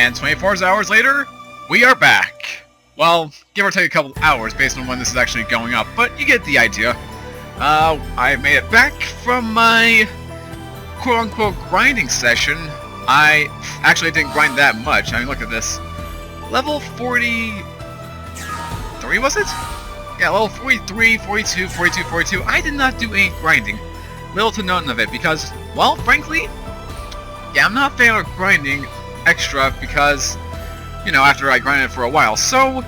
And 24 hours later, we are back. Well, give or take a couple hours based on when this is actually going up, but you get the idea. I made it back from my quote-unquote grinding session. I actually didn't grind that much. I mean, look at this. Level 43, was it? Yeah, level 43, 42, 42, 42. I did not do any grinding. Little to none of it because, well, frankly, yeah, I'm not a fan of grinding extra because, you know, after I grinded for a while. So,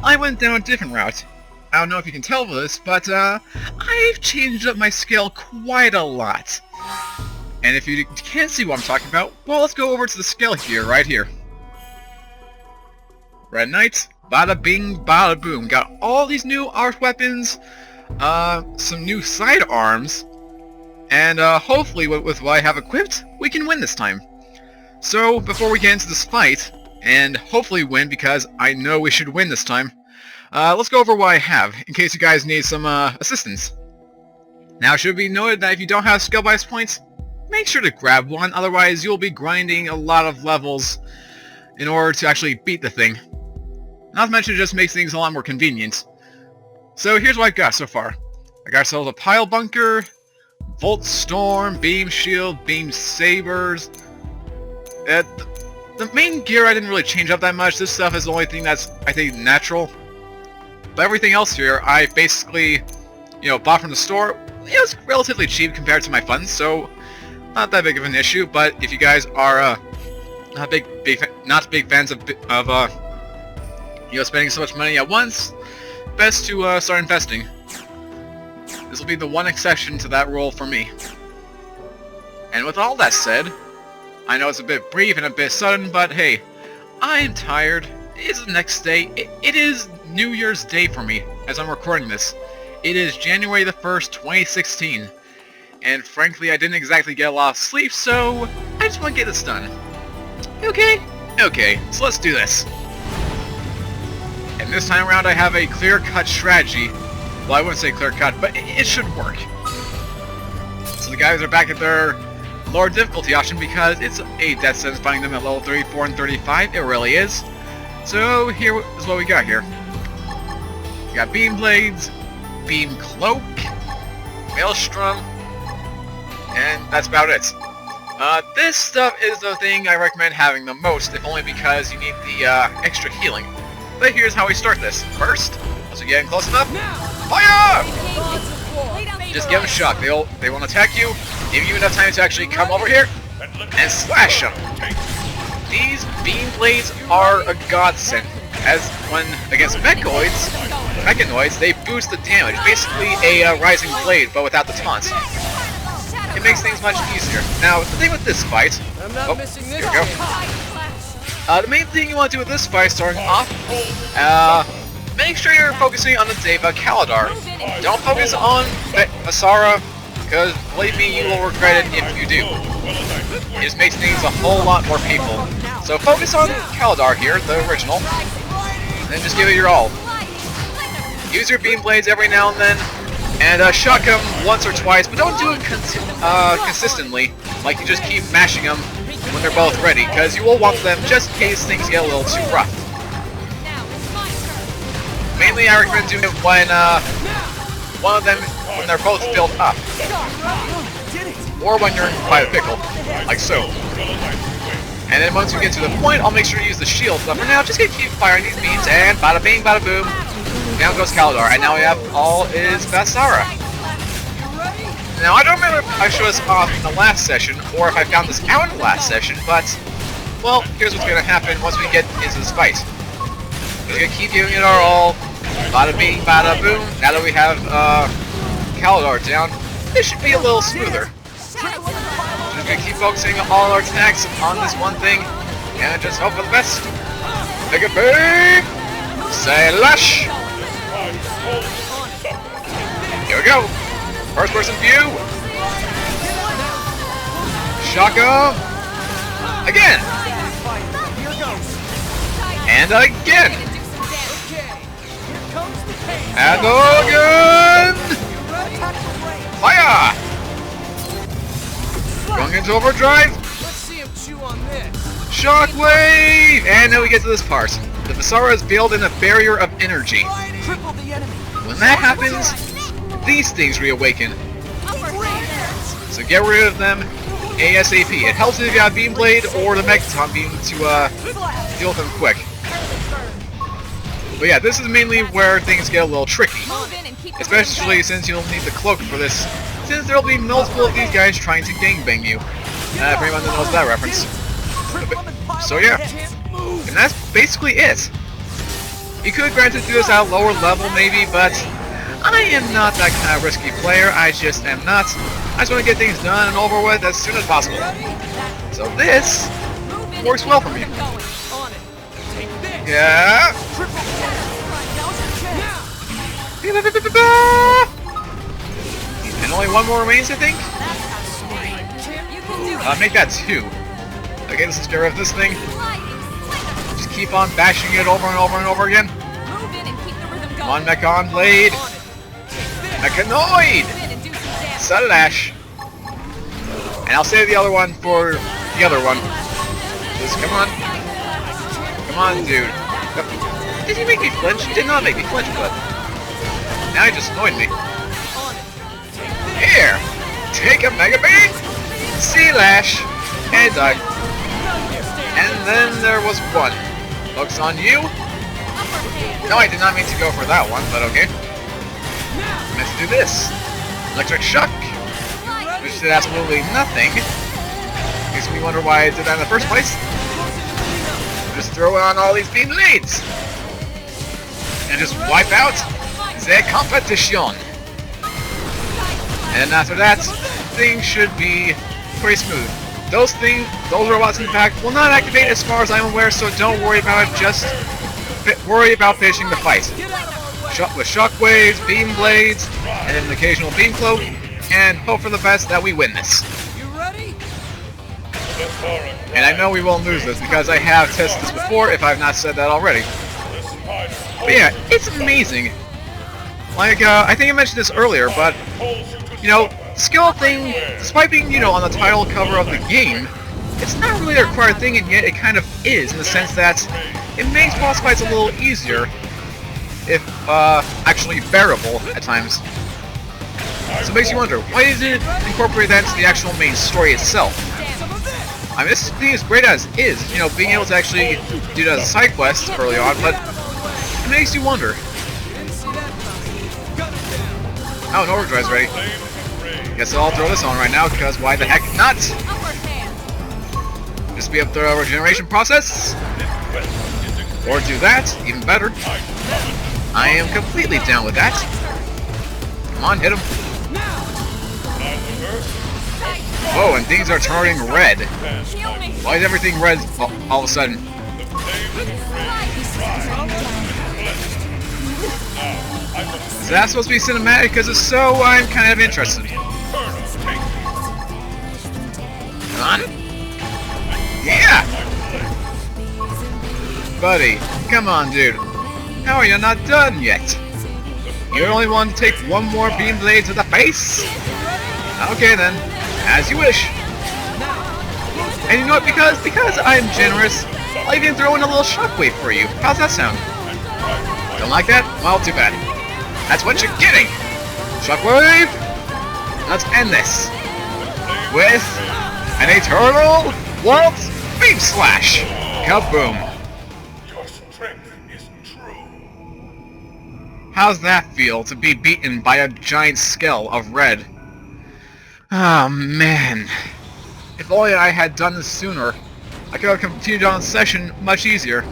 I went down a different route. I don't know if you can tell this, but I've changed up my scale quite a lot. And if you can't see what I'm talking about, well, let's go over to the scale here, right here. Red Knight, bada bing, bada boom. Got all these new arc weapons, some new sidearms, and hopefully with what I have equipped, we can win this time. So, before we get into this fight, and hopefully win because I know we should win this time, let's go over what I have, in case you guys need some assistance. Now, it should be noted that if you don't have skill bias points, make sure to grab one, otherwise you'll be grinding a lot of levels in order to actually beat the thing. Not to mention it just makes things a lot more convenient. So here's what I've got so far. I got ourselves a Pile Bunker, Volt Storm, Beam Shield, Beam Sabers. The main gear I didn't really change up that much. This stuff is the only thing that's, I think, natural. But everything else here, I basically, you know, bought from the store. It was relatively cheap compared to my funds, so not that big of an issue. But if you guys are not big fans of you know, spending so much money at once, best to start investing. This will be the one exception to that rule for me. And with all that said, I know it's a bit brief and a bit sudden, but hey, I am tired. It is the next day. It is New Year's Day for me as I'm recording this. It is January the 1st, 2016. And frankly, I didn't exactly get a lot of sleep, so I just want to get this done. Okay? Okay, so let's do this. And this time around I have a clear-cut strategy. Well, I wouldn't say clear-cut, but it should work. So the guys are back at their lower difficulty option because it's a death sentence finding them at level 34 and 35. It really is. So here is what we got here. We got Beam Blades, Beam Cloak, Maelstrom, and that's about it. This stuff is the thing I recommend having the most, if only because you need the extra healing. But here's how we start this. First, once we get in close enough, fire! Just give them a shock. They won't attack you, give you enough time to actually come over here and slash them. These beam blades are a godsend, as when against mechanoids, they boost the damage. Basically a rising blade, but without the taunts. It makes things much easier. Now, the thing with this fight... here we go. The main thing you want to do with this fight, starting off, make sure you're focusing on the Deva Kaladar. Don't focus on Asara, because believe me, you will regret it if you do. It just makes things a whole lot more painful. So focus on Kaladar here, the original, and then just give it your all. Use your beam blades every now and then, and shock them once or twice, but don't do it consistently, like you just keep mashing them when they're both ready, because you will want them just in case things get a little too rough. Mainly I recommend doing it when when they're both filled up. Or when you're in quite a pickle, like so. And then once you get to the point, I'll make sure to use the shield, but for now, just gonna keep firing these beams, and bada bing, bada boom, down goes Kaladar, and now we have all is Basara. Now, I don't remember if I showed this off in the last session, or if I found this out in the last session, but, well, here's what's gonna happen once we get into this fight. We're gonna keep giving it our all, bada bing, bada boom. Now that we have, Kaladar down, this should be a little smoother. Just gonna keep focusing all our attacks on this one thing, and just hope for the best. Take a beam! Say lush! Here we go! First person view! Shock 'em! Again! And again! And again! Fire! Going into overdrive! Let's see him chew on this. Shockwave! And now we get to this part. The Visara is veiled in a barrier of energy. When that happens, these things reawaken. So get rid of them ASAP. It helps if you have Beam Blade or the Megaton Beam to deal with them quick. But yeah, this is mainly where things get a little tricky. Especially since you'll need the cloak for this, since there'll be multiple of these guys trying to gangbang you. If anyone knows that reference. So yeah, and that's basically it. You could granted do this at a lower level maybe, but I am not that kind of risky player. I just am not. I just want to get things done and over with as soon as possible. So this works well for me. Yeah. And only one more remains, I think? Make that 2. Okay, let's just get rid of this thing. Just keep on bashing it over and over and over again. Come on, Mechon Blade! Mechanoid! Slash! And I'll save the other one for the other one. Just come on. Come on, dude. Did he make me flinch? He did not make me flinch, but... now he just annoyed me. Here! Take a Mega Beam! Slash! And die. And then there was one. Looks on you. No, I did not mean to go for that one, but okay. Let's do this. Electric Shock. Which did absolutely nothing. Makes me wonder why I did that in the first place. Just throw on all these beam blades. And just wipe out the competition. And after that, things should be pretty smooth. Those robots in fact will not activate as far as I'm aware, so don't worry about it, just worry about finishing the fight. With shockwaves, beam blades, and then an occasional beam cloak, and hope for the best that we win this. And I know we won't lose this because I have tested this before, if I've not said that already. But yeah, it's amazing. Like, I think I mentioned this earlier, but, you know, skill thing, despite being, you know, on the title cover of the game, it's not really a required thing, and yet it kind of is, in the sense that it makes boss fights a little easier, if, actually bearable at times. So it makes you wonder, why didn't it incorporate that into the actual main story itself? I mean, this thing is great as is, you know, being able to actually do that as a side quest early on, but it makes you wonder. Oh, an overdrive's ready. Guess I'll throw this on right now, because why the heck not? Just be up the regeneration process. Or do that, even better. I am completely down with that. Come on, hit him. Whoa, and things are turning red. Why is everything red all of a sudden? Is that supposed to be cinematic? Because if so, I'm kind of interested. Come on. Yeah! Buddy, come on, dude. How are you not done yet? You only want to take one more beam blade to the face? Okay then, as you wish. And you know what, because I'm generous, I'll even throw in a little shockwave for you. How's that sound? Don't like that? Well, too bad. That's what you're getting! Shockwave! Let's end this with an eternal World Beam Slash! Kaboom! Your strength is true. How's that feel, to be beaten by a giant skull of red? Oh man. If only I had done this sooner, I could have continued on the session much easier.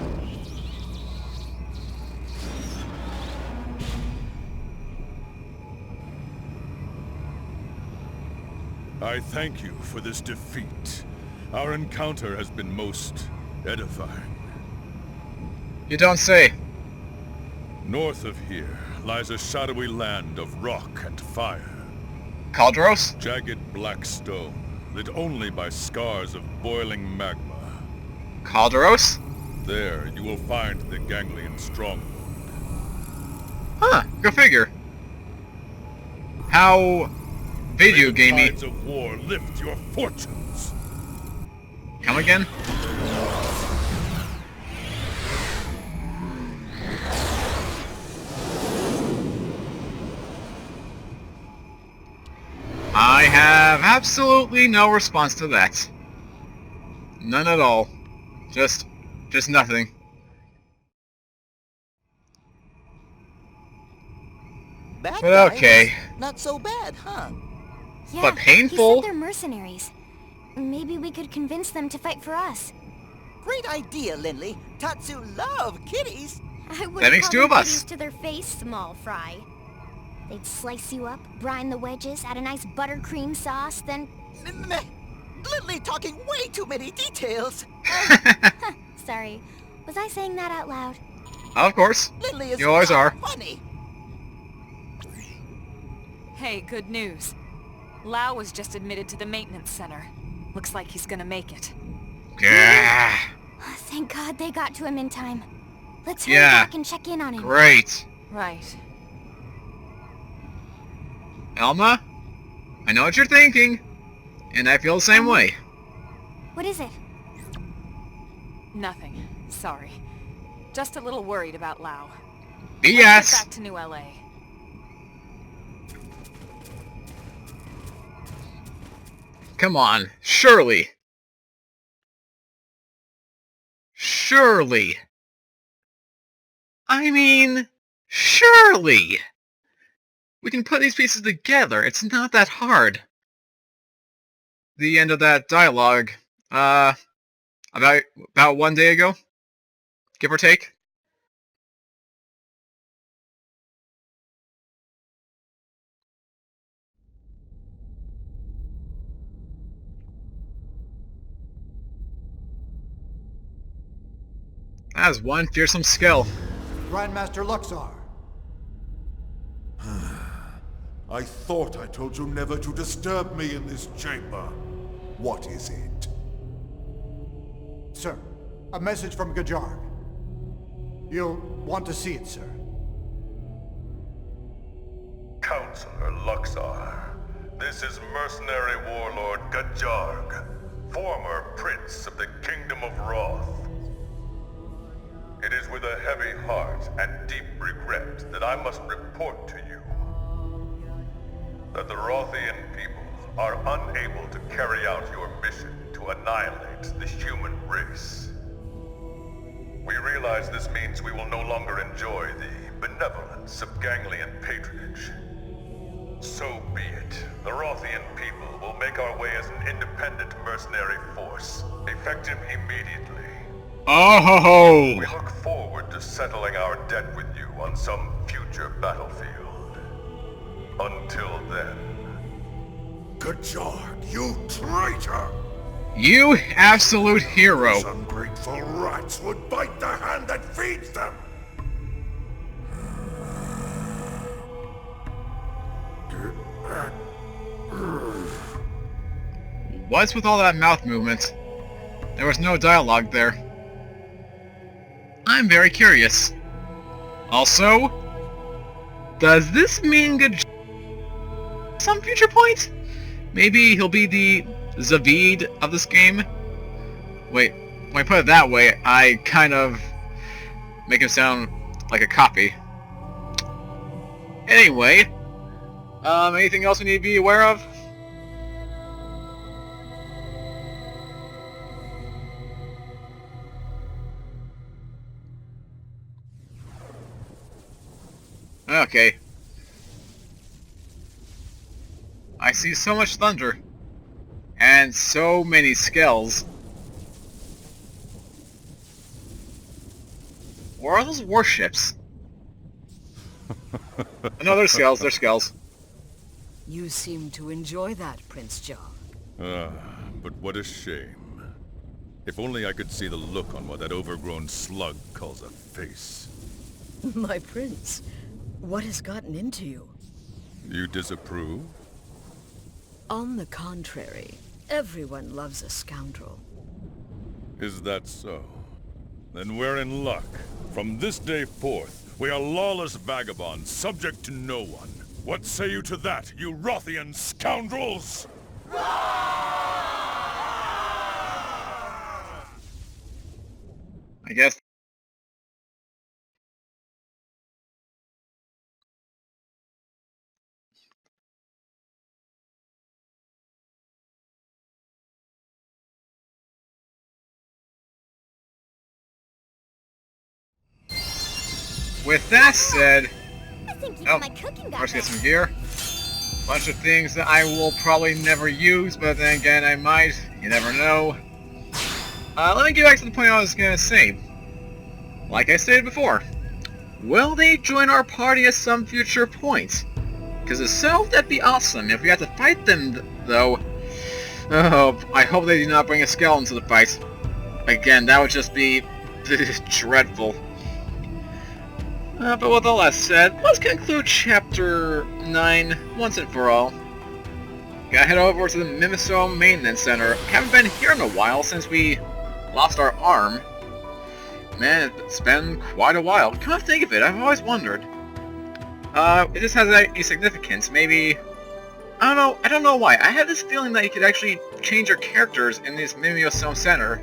I thank you for this defeat. Our encounter has been most edifying. You don't say. North of here lies a shadowy land of rock and fire. Calderos? Jagged black stone, lit only by scars of boiling magma. Calderos? There you will find the Ganglion stronghold. Huh, go figure. How video gamey. Tides of war lift your fortunes. Come again? I have absolutely no response to that. None at all. Just nothing. Bad But guys, okay. not so bad, huh? Yeah, But he painful. said they're mercenaries. Maybe we could convince them to fight for us. Great idea, Lindley. Tatsu love kitties. I That wouldn't makes call two them of us. kitties to their face, small fry. They'd slice you up, brine the wedges, add a nice buttercream sauce, then... Lindley talking way too many details. Sorry, was I saying that out loud? Of course. Lindley is You always not are. funny. Hey, good news. Lau was just admitted to the maintenance center. Looks like he's gonna make it. Yeah. Thank God they got to him in time. Let's hurry Yeah. back and check in on him. Great. Right. Elma, I know what you're thinking, and I feel the same way. What is it? Nothing. Sorry. Just a little worried about Lau. Let's get BS. back to New LA. Come on, surely. Surely. I mean, surely. We can put these pieces together. It's not that hard. The end of that dialogue, about 1 day ago, give or take. That is one fearsome skill. Grandmaster Luxar. I thought I told you never to disturb me in this chamber. What is it? Sir, a message from Gajar. You'll want to see it, sir. Counselor Luxar, this is mercenary warlord Gajarg, former prince of the Kingdom of Wroth. It is with a heavy heart and deep regret that I must report to you that the Wrothian people are unable to carry out your mission to annihilate the human race. We realize this means we will no longer enjoy the benevolence of Ganglion patronage. So be it. The Wrothian people will make our way as an independent mercenary force, effective immediately. Oh ho ho! We look forward to settling our debt with you on some future battlefield. Until then... Gajarg, you traitor! You absolute hero. These ungrateful rats would bite the hand that feeds them! What's with all that mouth movement? There was no dialogue there. I'm very curious. Also, does this mean good some future point? Maybe he'll be the Zavid of this game? Wait, when I put it that way, I kind of make him sound like a copy. Anyway, anything else we need to be aware of? Okay. I see so much thunder. And so many skells. Where are those warships? No, they're skells, they're skells. You seem to enjoy that, Prince John. But what a shame. If only I could see the look on what that overgrown slug calls a face. My prince, what has gotten into you? You disapprove? On the contrary, everyone loves a scoundrel. Is that so? Then we're in luck. From this day forth, we are lawless vagabonds, subject to no one. What say you to that, you Wrothian scoundrels? I guess with that said, I think even oh, my cooking got let's get some better. gear. Bunch of things that I will probably never use, but then again I might. You never know. Let me get back to the point I was gonna say. Like I stated before, will they join our party at some future point? Because itself, that'd be awesome. If we had to fight them, though, oh, I hope they do not bring a skeleton to the fight. Again, that would just be dreadful. But with all that said, let's conclude Chapter 9 once and for all. Gotta head over to the Mimiso Maintenance Center. Haven't been here in a while since we lost our arm. Man, it's been quite a while. Come to think of it, I've always wondered. It just has a significance. Maybe... I don't know why. I have this feeling that you could actually change your characters in this Mimiso Center.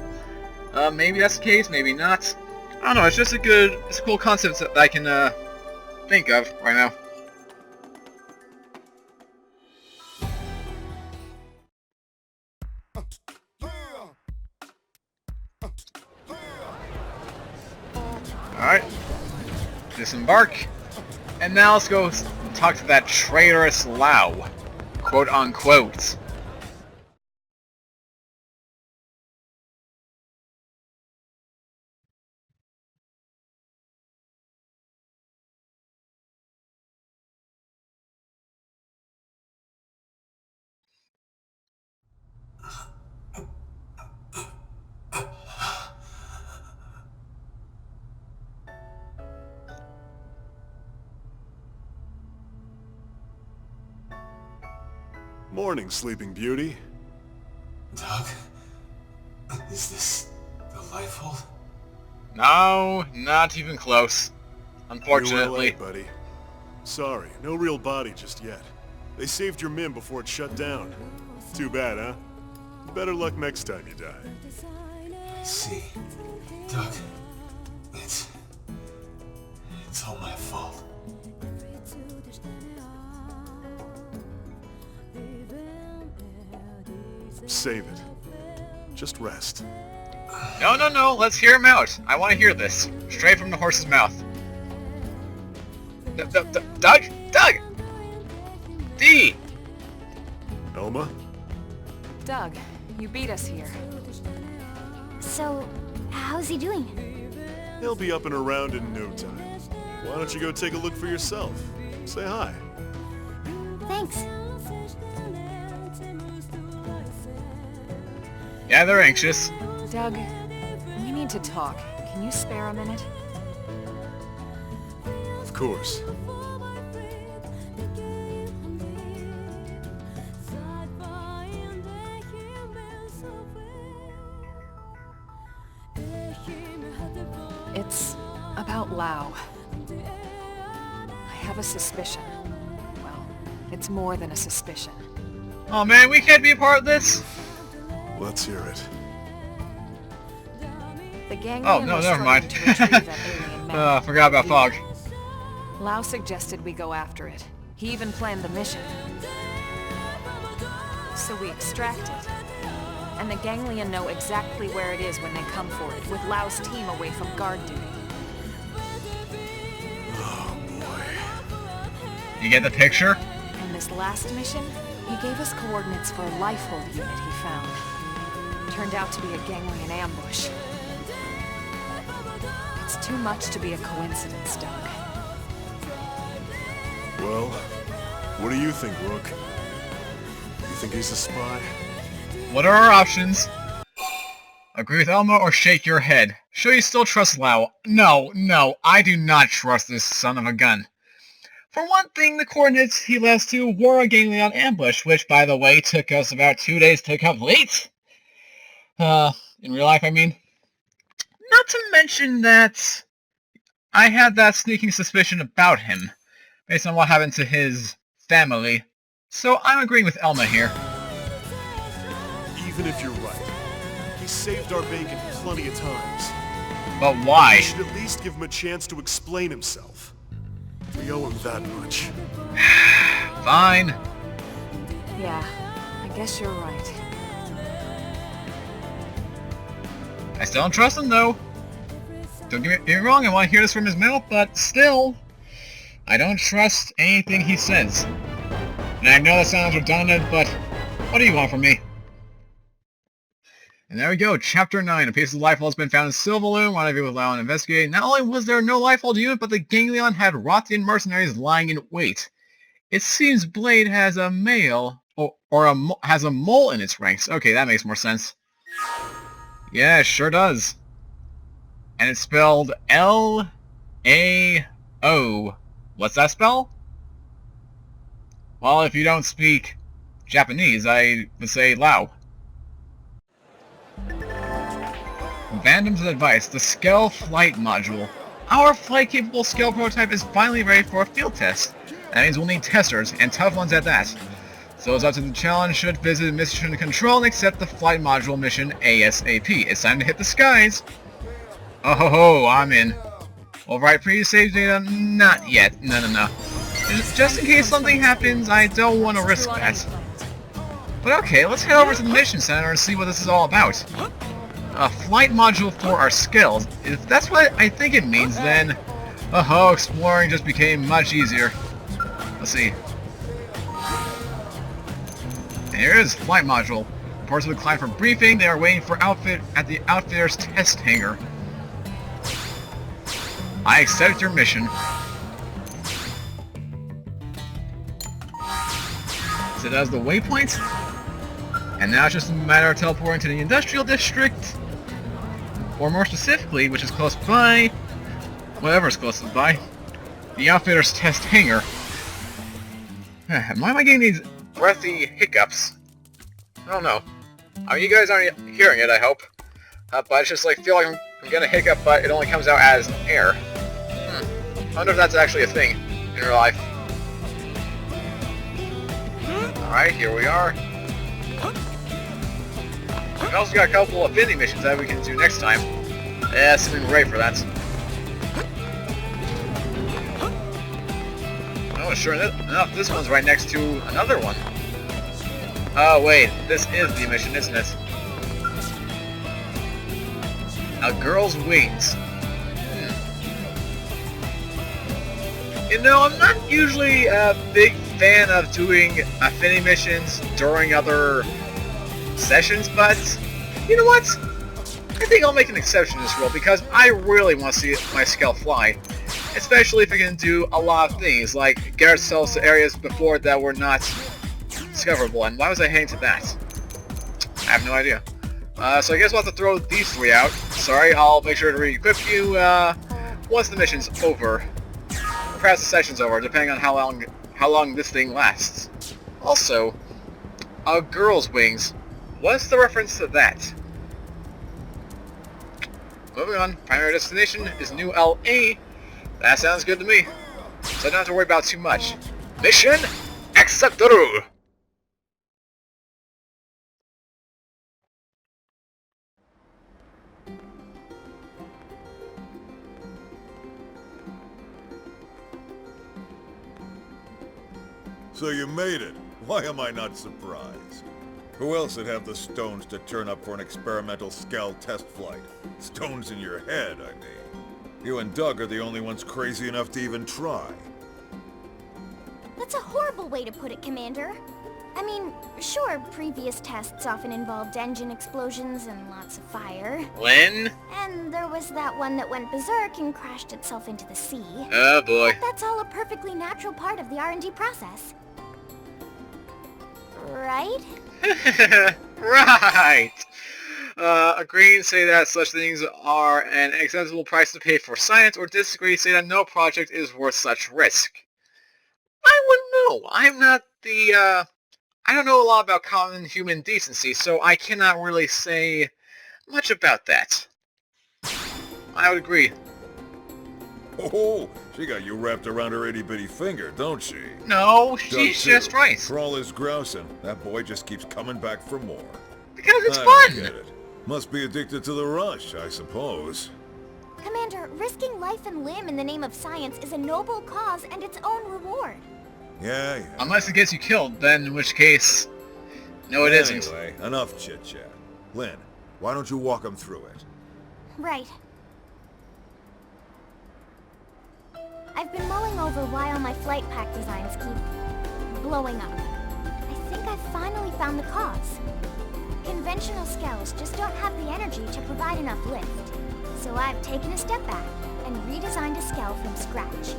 Maybe that's the case, maybe not. I don't know, it's just it's a cool concept that I can, think of right now. Alright. Disembark. And now let's go talk to that traitorous Lao. Quote unquote. Morning, Sleeping Beauty. Doug? Is this the lifehold? No, not even close. Unfortunately. You were late, buddy. Sorry, no real body just yet. They saved your MIM before it shut down. Too bad, huh? Better luck next time you die. I see. Doug, it's all my fault. Save it. Just rest. No, let's hear him out. I want to hear this. Straight from the horse's mouth. Doug? D! Elma? Doug, you beat us here. So, how's he doing? He'll be up and around in no time. Why don't you go take a look for yourself? Say hi. Thanks. Yeah, they're anxious. Doug, we need to talk. Can you spare a minute? Of course. It's about Lao. I have a suspicion. Well, it's more than a suspicion. Oh man, we can't be a part of this? Let's hear it. The gang Oh, no, never mind. Forgot about Fog. Lao suggested we go after it. He even planned the mission. So we extract it. And the Ganglion know exactly where it is when they come for it, with Lao's team away from guard duty. Oh boy. You get the picture? And this last mission, he gave us coordinates for a lifehold unit he found. Turned out to be a Ganglion ambush. It's too much to be a coincidence, Doug. Well, what do you think, Rook? You think he's a spy? What are our options? Agree with Elma or shake your head? Sure you still trust Lao? No, I do not trust this son of a gun. For one thing, the coordinates he led us to were a Ganglion ambush, which, by the way, took us about 2 days to complete. In real life, I mean. Not to mention that I had that sneaking suspicion about him, based on what happened to his family. So I'm agreeing with Elma here. Even if you're right, he saved our bacon plenty of times. But why? We should at least give him a chance to explain himself. We owe him that much. Fine. Yeah, I guess you're right. I still don't trust him, though. Don't get me wrong, I want to hear this from his mouth, but still, I don't trust anything he says. And I know that sounds redundant, but what do you want from me? And there we go, Chapter 9. A piece of life has been found in Silverloom. Rendezvous with Lao and investigate. Not only was there no Lifehold unit, but the Ganglion had Wrothian mercenaries lying in wait. It seems Blade has a male, has a mole in its ranks. Okay, that makes more sense. Yeah, it sure does. And it's spelled L-A-O. What's that spell? Well, if you don't speak Japanese, I would say Lao. Vandom's advice, the Skell Flight Module. Our flight-capable Skell prototype is finally ready for a field test. That means we'll need testers, and tough ones at that. So those up to the challenge should visit Mission Control and accept the flight module mission ASAP. It's time to hit the skies! Oh ho ho, I'm in. Alright, pre-save data? Not yet. No. Just in case something happens, I don't want to risk that. But okay, let's head over to the mission center and see what this is all about. A flight module for our skills. If that's what I think it means, then... oh, exploring just became much easier. Let's see. And here is flight module. Reports of the climb for briefing. They are waiting for outfit at the outfitter's test hangar. I accept your mission. So it has the waypoint. And now it's just a matter of teleporting to the industrial district. Or more specifically, which is close by, whatever's closest by, the outfitter's test hangar. Why am I getting these breathy hiccups? I don't know. I mean, you guys aren't hearing it, I hope. But I just feel like I'm gonna hiccup, but it only comes out as air. I wonder if that's actually a thing in real life. Alright, here we are. We also got a couple of affinity missions that we can do next time. Yeah, assuming we're ready for that. Oh, sure enough, this one's right next to another one. Oh wait, this is the mission, isn't it? A girl's wings. You know, I'm not usually a big fan of doing affinity missions during other sessions, but you know what? I think I'll make an exception to this rule because I really want to see my Skell fly. Especially if we can do a lot of things, like get ourselves to areas before that were not discoverable. And why was I heading to that? I have no idea. So I guess we'll have to throw these three out. Sorry, I'll make sure to re-equip you once the mission's over. Or perhaps the session's over, depending on how long this thing lasts. Also, a girl's wings. What's the reference to that? Moving on, primary destination is New LA. That sounds good to me. So I don't have to worry about too much. Mission accepted! So you made it. Why am I not surprised? Who else would have the stones to turn up for an experimental Skell test flight? Stones in your head, I mean. You and Doug are the only ones crazy enough to even try. That's a horrible way to put it, Commander. I mean, sure, previous tests often involved engine explosions and lots of fire. Lynn? And there was that one that went berserk and crashed itself into the sea. Oh boy. But that's all a perfectly natural part of the R&D process. Right? Right! Agree and say that such things are an acceptable price to pay for science, or disagree, say that no project is worth such risk. I wouldn't know. I'm not the, I don't know a lot about common human decency, so I cannot really say much about that. I would agree. Oh, she got you wrapped around her itty-bitty finger, don't she? No, she's just right. For all his grousing, that boy just keeps coming back for more. Because it's I fun! Get it. Must be addicted to the rush, I suppose. Commander, risking life and limb in the name of science is a noble cause and its own reward. Yeah. Unless it gets you killed, then in which case... No, it isn't. Anyway, enough chit-chat. Lynn, why don't you walk him through it? Right. I've been mulling over why all my flight pack designs keep blowing up. I think I've finally found the cause. Conventional skells just don't have the energy to provide enough lift. So I've taken a step back and redesigned a skell from scratch.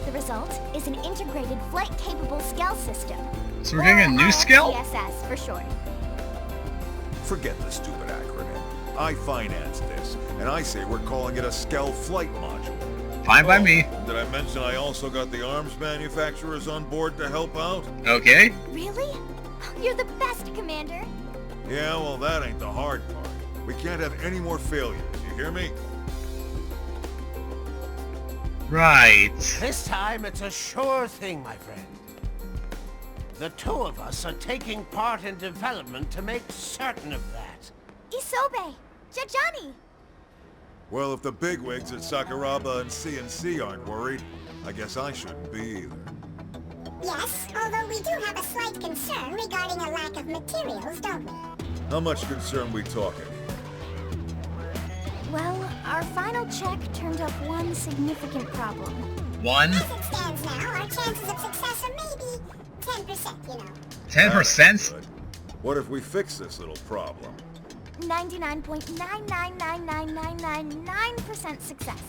The result is an integrated flight-capable skell system. So we're getting a new skell? ISS for short. Forget the stupid acronym. I financed this, and I say we're calling it a Skell Flight Module. Fine by me. Did I mention I also got the arms manufacturers on board to help out? Okay. Really? You're the best, Commander. Yeah, well, that ain't the hard part. We can't have any more failures, you hear me? Right. This time it's a sure thing, my friend. The two of us are taking part in development to make certain of that. Isobe! Jajani! Well, if the bigwigs at Sakuraba and CNC aren't worried, I guess I shouldn't be either. Yes, although we do have a slight concern regarding a lack of materials, don't we? How much concern we talking? Well, our final check turned up one significant problem. One? As it stands now, our chances of success are maybe 10%, you know. 10%? What if we fix this little problem? 99.9999999% success.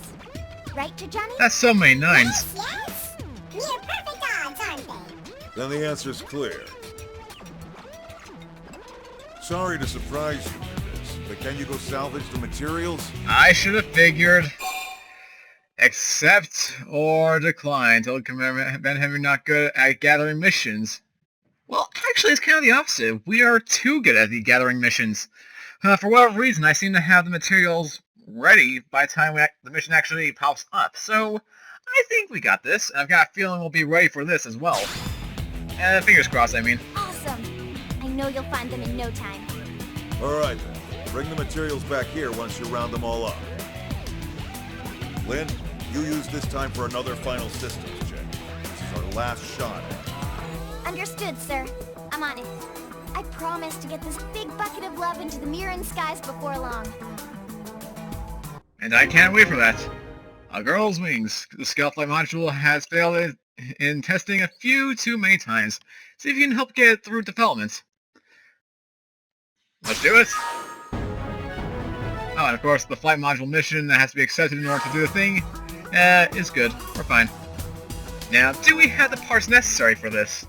Right, Jajani? That's so many nines. Yes, yes! Near perfect odds, aren't they? Then the answer's clear. Sorry to surprise you with this, but can you go salvage the materials? I should have figured. Accept or decline. Told Ben Henry not good at gathering missions. Well, actually, it's kind of the opposite. We are too good at the gathering missions. For whatever reason, I seem to have the materials ready by the time the mission actually pops up. So, I think we got this. I've got a feeling we'll be ready for this as well. Fingers crossed, I mean. Awesome! I know you'll find them in no time. Alright then. Bring the materials back here once you round them all up. Lynn, you use this time for another final systems check. This is our last shot. Understood, sir. I'm on it. I promise to get this big bucket of love into the Miran skies before long. And I can't wait for that. A girl's wings. The Skell Flight module has failed in testing a few too many times. See if you can help get it through development. Let's do it! Oh, and of course, the flight module mission that has to be accepted in order to do the thing is good. We're fine. Now, do we have the parts necessary for this?